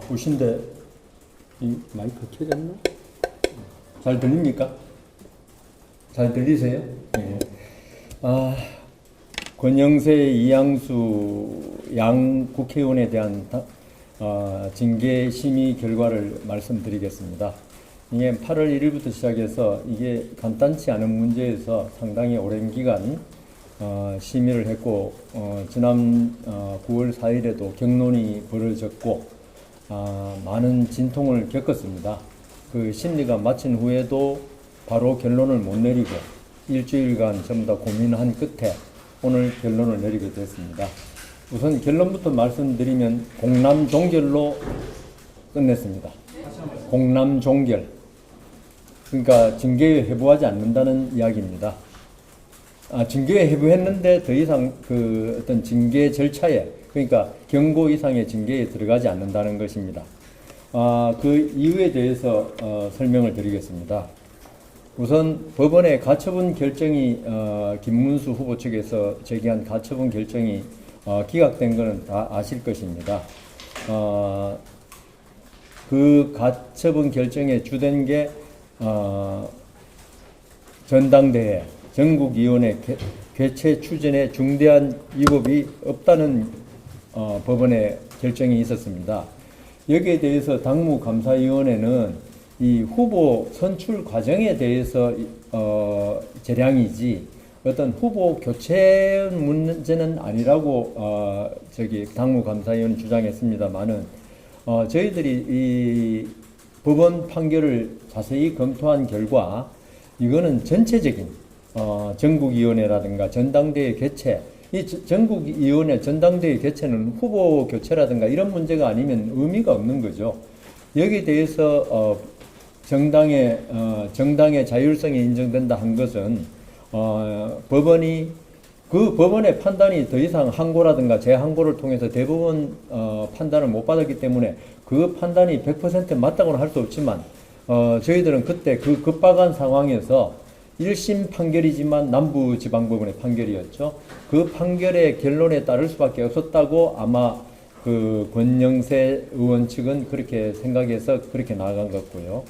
보신데 이 마이크 켜졌나? 잘 들립니까? 잘 들리세요? 네. 권영세, 이양수 양 국회의원에 대한 징계 심의 결과를 말씀드리겠습니다. 이게 8월 1일부터 시작해서 이게 간단치 않은 문제에서 상당히 오랜 기간 심의를 했고 지난 9월 4일에도 경론이 벌어졌고 많은 진통을 겪었습니다. 그 심리가 마친 후에도 바로 결론을 못 내리고 일주일간 전부 다 고민한 끝에 오늘 결론을 내리게 됐습니다. 우선 결론부터 말씀드리면 공람종결로 끝냈습니다. 공람종결. 그러니까 징계에 회부하지 않는다는 이야기입니다. 징계에 회부했는데 더 이상 그 어떤 징계 절차에, 그러니까 경고 이상의 징계에 들어가지 않는다는 것입니다. 그 이유에 대해서 설명을 드리겠습니다. 우선 법원의 가처분 결정이 김문수 후보 측에서 제기한 가처분 결정이 기각된 것은 다 아실 것입니다. 그 가처분 결정에 주된 게 전당대회 전국위원회 개최 추진에 중대한 위법이 없다는 법원의 결정이 있었습니다. 여기에 대해서 당무감사위원회는 이 후보 선출 과정에 대해서 재량이지 어떤 후보 교체 문제는 아니라고 당무감사위원은 주장했습니다만은 저희들이 이 법원 판결을 자세히 검토한 결과 이거는 전체적인 전국위원회라든가 전당대회 개최, 이 전국위원회 전당대회 개최는 후보 교체라든가 이런 문제가 아니면 의미가 없는 거죠. 여기에 대해서 정당의 자율성이 인정된다 한 것은 법원이 그 법원의 판단이 더 이상 항고라든가 재항고를 통해서 대법원 판단을 못 받았기 때문에 그 판단이 100% 맞다고는 할 수 없지만 저희들은 그때 그 급박한 상황에서 1심 판결이지만 남부지방법원의 판결이었죠. 그 판결의 결론에 따를 수밖에 없었다고 아마 그 권영세 의원 측은 그렇게 생각해서 그렇게 나아간 것 같고요.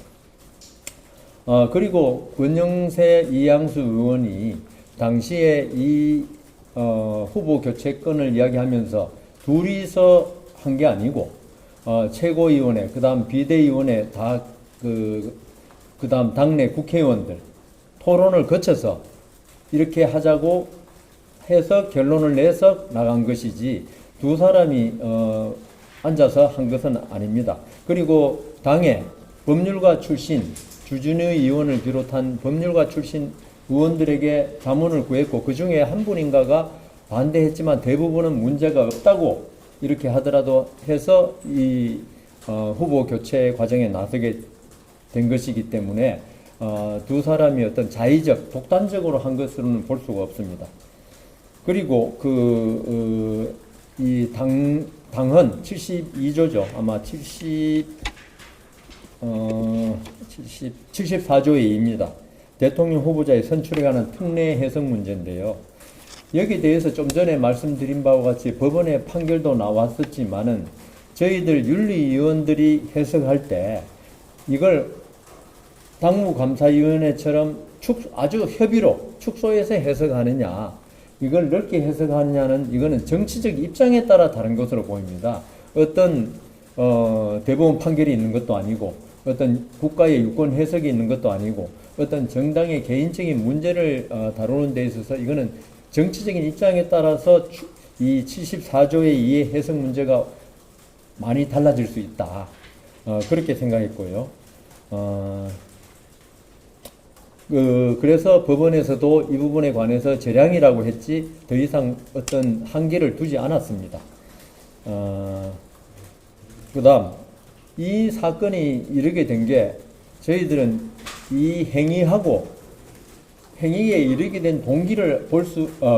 그리고 권영세, 이양수 의원이 당시에 이 후보 교체권을 이야기하면서 둘이서 한 게 아니고 최고위원회, 그 다음 비대위원회 다 그 다음 당내 국회의원들 토론을 거쳐서 이렇게 하자고 해서 결론을 내서 나간 것이지 두 사람이 앉아서 한 것은 아닙니다. 그리고 당의 법률가 출신 주준의 의원을 비롯한 법률가 출신 의원들에게 자문을 구했고 그 중에 한 분인가가 반대했지만 대부분은 문제가 없다고 이렇게 하더라도 해서 이 후보 교체 과정에 나서게 된 것이기 때문에 두 사람이 어떤 자의적, 독단적으로 한 것으로는 볼 수가 없습니다. 그리고 이 당헌 72조죠. 아마 74조의 2입니다. 대통령 후보자의 선출에 관한 특례 해석 문제인데요. 여기에 대해서 좀 전에 말씀드린 바와 같이 법원의 판결도 나왔었지만은 저희들 윤리위원들이 해석할 때 이걸 당무감사위원회처럼 아주 협의로 축소해서 해석하느냐, 이걸 넓게 해석하느냐는 이거는 정치적 입장에 따라 다른 것으로 보입니다. 어떤 대법원 판결이 있는 것도 아니고 어떤 국가의 유권 해석이 있는 것도 아니고 어떤 정당의 개인적인 문제를 다루는 데 있어서 이거는 정치적인 입장에 따라서 이 74조의 2의 해석 문제가 많이 달라질 수 있다. 그렇게 생각했고요. 그래서 법원에서도 이 부분에 관해서 재량이라고 했지 더 이상 어떤 한계를 두지 않았습니다. 그 다음 이 사건이 이르게 된 게 저희들은 이 행위에 이르게 된 동기를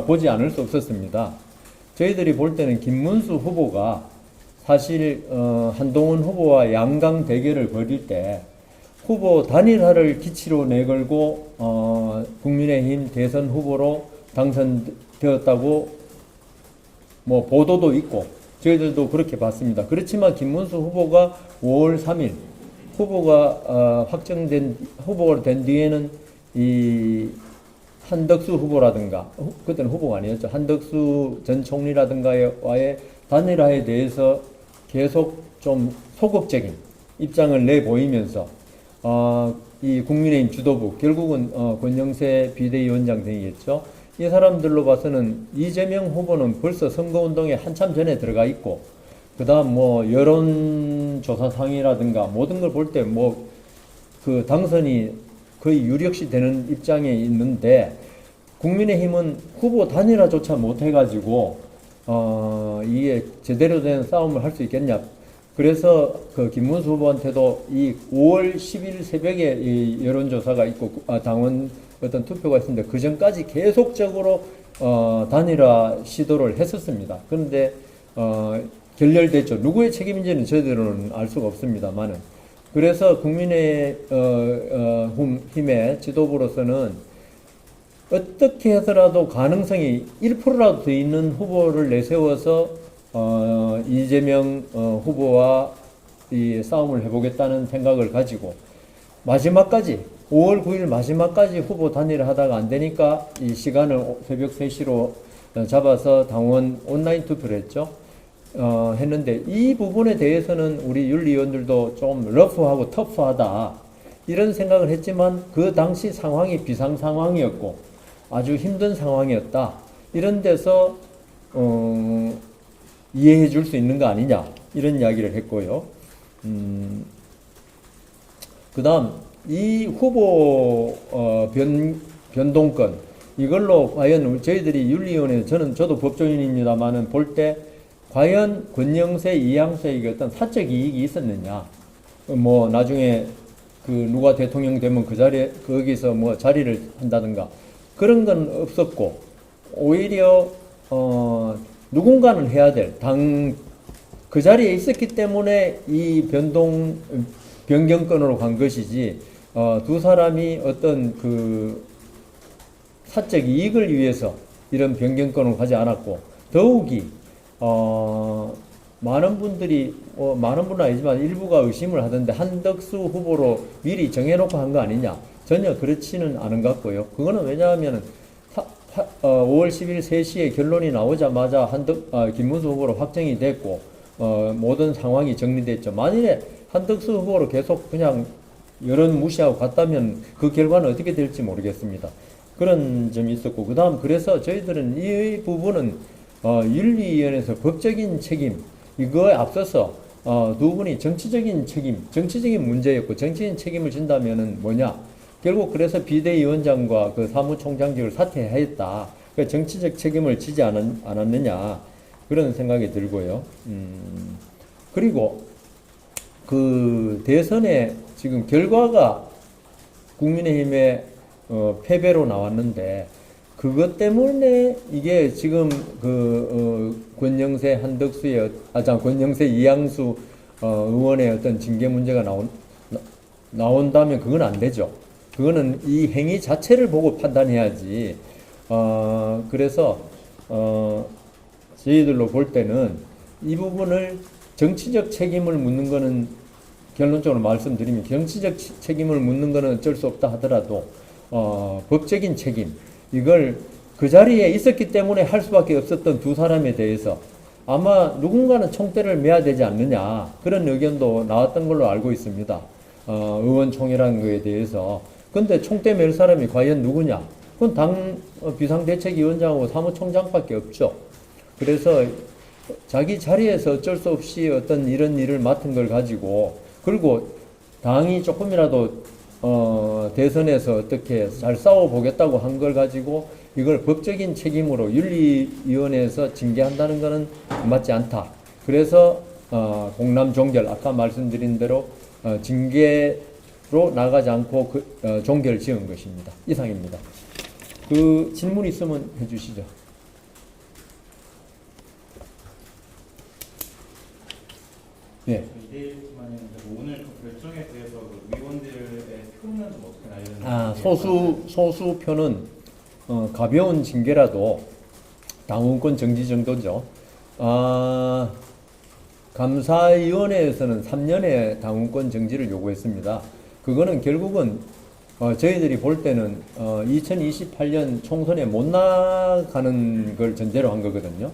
보지 않을 수 없었습니다. 저희들이 볼 때는 김문수 후보가 사실 한동훈 후보와 양강 대결을 벌일 때 후보 단일화를 기치로 내걸고 국민의힘 대선 후보로 당선되었다고 뭐 보도도 있고 저희들도 그렇게 봤습니다. 그렇지만 김문수 후보가 5월 3일 후보가 후보가 된 뒤에는 이 한덕수 후보라든가 그때는 후보가 아니었죠. 한덕수 전 총리라든가와의 단일화에 대해서 계속 좀 소극적인 입장을 내보이면서 이 국민의힘 주도부 결국은 권영세 비대위원장 등이겠죠. 이 사람들로 봐서는 이재명 후보는 벌써 선거운동에 한참 전에 들어가 있고 그 다음 뭐 여론조사상이라든가 모든 걸 볼 때 뭐 그 당선이 거의 유력시 되는 입장에 있는데 국민의힘은 후보 단일화조차 못해가지고 이게 제대로 된 싸움을 할 수 있겠냐. 그래서 그 김문수 후보한테도 이 5월 10일 새벽에 이 여론조사가 있고 당원 어떤 투표가 있었는데 그 전까지 계속적으로 단일화 시도를 했었습니다. 그런데 결렬됐죠. 누구의 책임인지는 저희들은 알 수가 없습니다만은. 그래서 국민의힘의 지도부로서는 어떻게 해서라도 가능성이 1%라도 더 있는 후보를 내세워서 이재명 후보와 이 싸움을 해보겠다는 생각을 가지고 마지막까지 5월 9일 마지막까지 후보 단일을 하다가 안 되니까 이 시간을 새벽 3시로 잡아서 당원 온라인 투표를 했죠. 했는데 이 부분에 대해서는 우리 윤리위원들도 좀 러프하고 터프하다 이런 생각을 했지만 그 당시 상황이 비상 상황이었고 아주 힘든 상황이었다. 이런 데서 이해해 줄 수 있는 거 아니냐 이런 이야기를 했고요. 그 다음 이 후보 변동권 이걸로 과연 저희들이 윤리위원회 저도 법조인입니다만은 볼 때 과연 권영세 이양수에게 어떤 사적 이익이 있었느냐 뭐 나중에 그 누가 대통령 되면 그 자리에 거기서 뭐 자리를 한다든가 그런 건 없었고 오히려 누군가는 해야 될 그 자리에 있었기 때문에 이 변경권으로 간 것이지 두 사람이 어떤 그 사적 이익을 위해서 이런 변경권을 가지 않았고 더욱이 많은 분들이 많은 분은 아니지만 일부가 의심을 하던데 한덕수 후보로 미리 정해놓고 한 거 아니냐 전혀 그렇지는 않은 것 같고요. 그거는 왜냐하면 5월 10일 3시에 결론이 나오자마자 김문수 후보로 확정이 됐고 모든 상황이 정리됐죠. 만일에 한덕수 후보로 계속 그냥 여론 무시하고 갔다면 그 결과는 어떻게 될지 모르겠습니다. 그런 점이 있었고 그 다음 그래서 저희들은 이 부분은 윤리위원회에서 법적인 책임 이거에 앞서서 두 분이 정치적인 문제였고 정치적인 책임을 진다면은 뭐냐 결국 그래서 비대위원장과 그 사무총장직을 사퇴했다. 그 정치적 책임을 지지 않았느냐 그런 생각이 들고요. 그리고 그 대선에 지금 결과가 국민의힘의 패배로 나왔는데 그것 때문에 이게 지금 권영세 권영세 이양수 의원의 어떤 징계 문제가 나온다면 그건 안 되죠. 그거는 이 행위 자체를 보고 판단해야지. 그래서 저희들로 볼 때는 이 부분을 정치적 책임을 묻는 거는 결론적으로 말씀드리면 정치적 책임을 묻는 거는 어쩔 수 없다 하더라도 법적인 책임 이걸 그 자리에 있었기 때문에 할 수밖에 없었던 두 사람에 대해서 아마 누군가는 총대를 매야 되지 않느냐 그런 의견도 나왔던 걸로 알고 있습니다. 의원총회라는 거에 대해서. 근데 총대 맬 사람이 과연 누구냐? 그건 당 비상대책위원장하고 사무총장밖에 없죠. 그래서 자기 자리에서 어쩔 수 없이 어떤 이런 일을 맡은 걸 가지고 그리고 당이 조금이라도 대선에서 어떻게 잘 싸워보겠다고 한 걸 가지고 이걸 법적인 책임으로 윤리위원회에서 징계한다는 것은 맞지 않다. 그래서 공람 종결 아까 말씀드린 대로 징계로 나가지 않고 종결을 지은 것입니다. 이상입니다. 그 질문 있으면 해주시죠. 네. 오늘 그 결정에 대해서 그 위원들의 표는 좀 어떻게 나요? 소수표는 가벼운 징계라도 당원권 정지 정도죠. 감사위원회에서는 3년의 당원권 정지를 요구했습니다. 그거는 결국은 저희들이 볼 때는 2028년 총선에 못 나가는 걸 전제로 한 거거든요.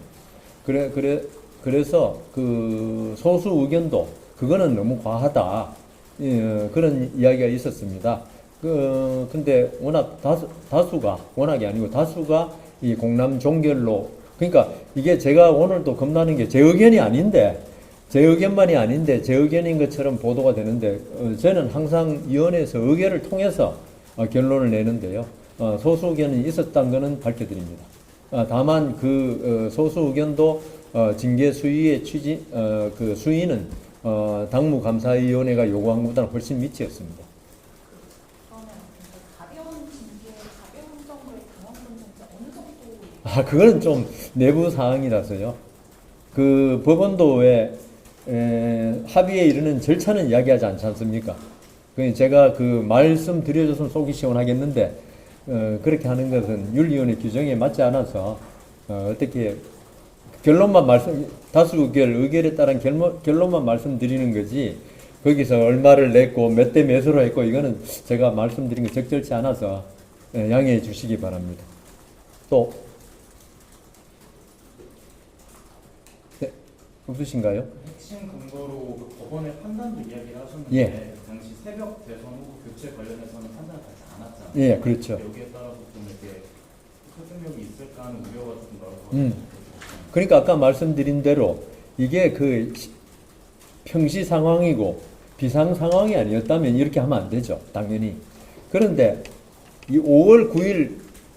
그래서 그 소수 의견도 그거는 너무 과하다. 그런 이야기가 있었습니다. 근데 워낙 워낙이 아니고 다수가 이 공남 종결로, 그러니까 이게 제가 오늘도 겁나는 게 제 의견이 아닌데, 제 의견만이 아닌데 제 의견인 것처럼 보도가 되는데, 저는 항상 위원회에서 의결을 통해서 결론을 내는데요. 소수 의견이 있었다는 것은 밝혀드립니다. 다만 그 소수 의견도 징계 수위의 그 수위는 당무감사위원회가 요구한 것보다는 훨씬 밑이었습니다. 그러면 가벼운 징계, 가벼운 정도의 당원권 정지 어느 정도? 그거는 좀 내부 사항이라서요. 그 법원도에 합의에 이르는 절차는 이야기하지 않지 않습니까? 제가 그 말씀 드려줘서 속이 시원하겠는데, 그렇게 하는 것은 윤리위원회 규정에 맞지 않아서, 어떻게 결론만 다수 의결에 따른 결론만 말씀드리는 거지, 거기서 얼마를 냈고 몇 대 몇으로 했고, 이거는 제가 말씀드린 게 적절치 않아서 양해해 주시기 바랍니다. 또 네, 없으신가요? 핵심 근거로 그 법원의 판단도 이야기를 하셨는데 예. 그 당시 새벽 대선 후보 교체 관련해서는 판단을 하지 않았잖아요. 예, 그렇죠. 여기에 따라서 좀 이렇게 설득력이 있을까 하는 우려가 좀 나오고. 그러니까 아까 말씀드린 대로 이게 그 평시 상황이고 비상 상황이 아니었다면 이렇게 하면 안 되죠. 당연히. 그런데 이 5월 9일,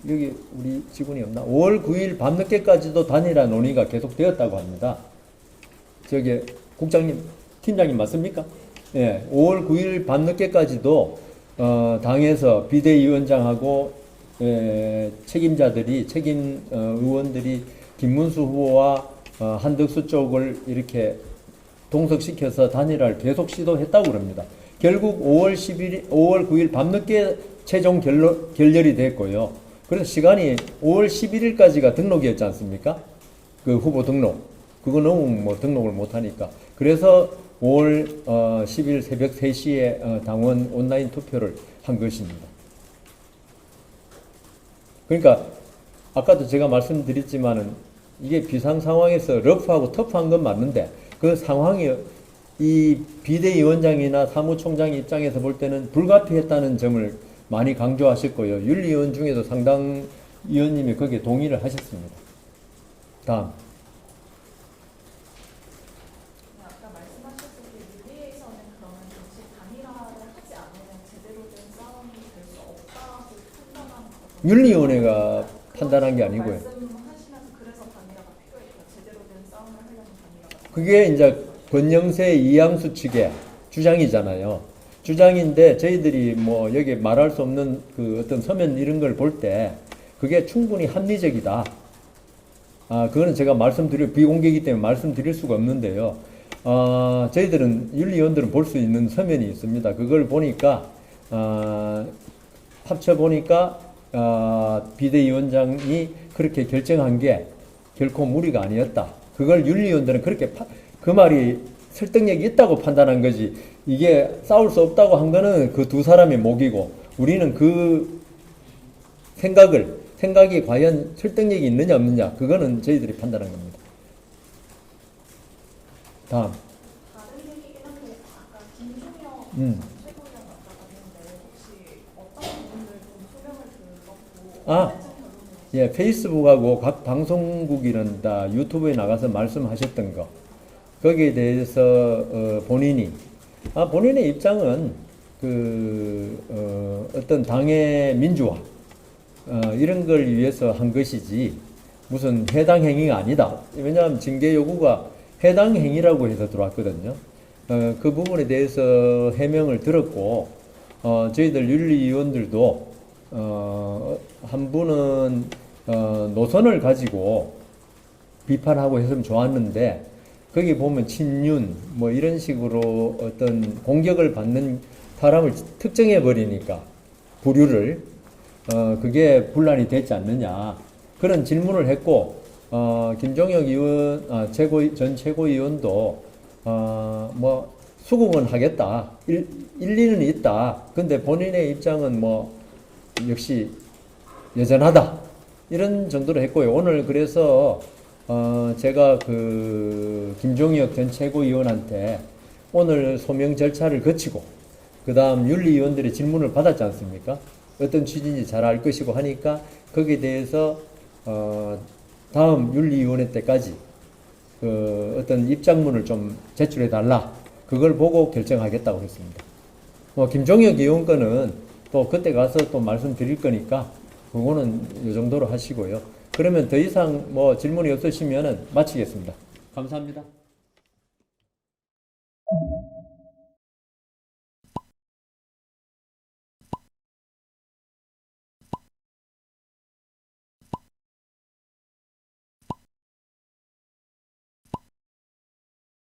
여기 우리 직원이 없나? 5월 9일 밤늦게까지도 단일화 논의가 계속되었다고 합니다. 저기 국장님, 팀장님 맞습니까? 예, 5월 9일 밤늦게까지도 당에서 비대위원장하고 책임자들이 의원들이 김문수 후보와 한덕수 쪽을 이렇게 동석시켜서 단일화를 계속 시도했다고 그럽니다. 결국 5월 9일 밤늦게 최종 결렬이 됐고요. 그래서 시간이 5월 11일까지가 등록이었지 않습니까? 그 후보 등록. 그거 너무 뭐 등록을 못하니까. 그래서 5월 10일 새벽 3시에 당원 온라인 투표를 한 것입니다. 그러니까 아까도 제가 말씀드렸지만은 이게 비상 상황에서 러프하고 터프한 건 맞는데 그 상황이 이 비대위원장이나 사무총장 입장에서 볼 때는 불가피했다는 점을 많이 강조하셨고요. 윤리위원 중에도 상당 위원님이 거기에 동의를 하셨습니다. 다음. 아까 말씀하셨을 때 윤리에서는 그러면 정치 단일화를 하지 않으면 제대로 된 싸움이 될 수 없다고 판단한 거죠. 윤리위원회가 판단한 게 아니고요. 말씀하시면서 그래서 단일화가 필요했다. 제대로 된 싸움을 하려면 단일화가. 그게 이제 권영세 이양수 측의 주장이잖아요. 주장인데 저희들이 뭐 여기 말할 수 없는 그 어떤 서면 이런 걸 볼 때 그게 충분히 합리적이다. 그거는 제가 비공개이기 때문에 말씀드릴 수가 없는데요. 저희들은 윤리위원들은 볼 수 있는 서면이 있습니다. 그걸 보니까 합쳐보니까 비대위원장이 그렇게 결정한 게 결코 무리가 아니었다. 그걸 윤리위원들은 그렇게 그 말이 설득력이 있다고 판단한 거지. 이게 싸울 수 없다고 한 거는 그 두 사람의 목이고 우리는 그 생각이 과연 설득력이 있느냐 없느냐 그거는 저희들이 판단한 겁니다. 다음. 다른 얘기긴 한데 아까 김종혁 최고위원 왔다고 했는데 혹시 어떤 부분들 좀 소명을 들었고 예, 페이스북하고 각 방송국이나 다 유튜브에 나가서 말씀하셨던 거 거기에 대해서 본인의 입장은 어떤 당의 민주화 이런 걸 위해서 한 것이지 무슨 해당 행위가 아니다. 왜냐하면 징계 요구가 해당 행위라고 해서 들어왔거든요. 그 부분에 대해서 해명을 들었고 저희들 윤리위원들도 한 분은 노선을 가지고 비판하고 했으면 좋았는데 거기 보면 친윤 뭐 이런 식으로 어떤 공격을 받는 사람을 특정해 버리니까 부류를 그게 분란이 됐지 않느냐 그런 질문을 했고 김종혁 의원 전 최고위원도 뭐 수긍은 하겠다. 일리는 있다. 근데 본인의 입장은 뭐 역시 여전하다. 이런 정도로 했고요. 오늘 그래서 제가 그 김종혁 전 최고위원한테 오늘 소명 절차를 거치고 그 다음 윤리위원들의 질문을 받았지 않습니까? 어떤 취지인지 잘 알 것이고 하니까 거기에 대해서 다음 윤리위원회 때까지 그 어떤 입장문을 좀 제출해 달라. 그걸 보고 결정하겠다고 했습니다. 뭐 김종혁 의원 거는 또 그때 가서 또 말씀드릴 거니까 그거는 이 정도로 하시고요. 그러면 더 이상 뭐 질문이 없으시면은 마치겠습니다. 감사합니다.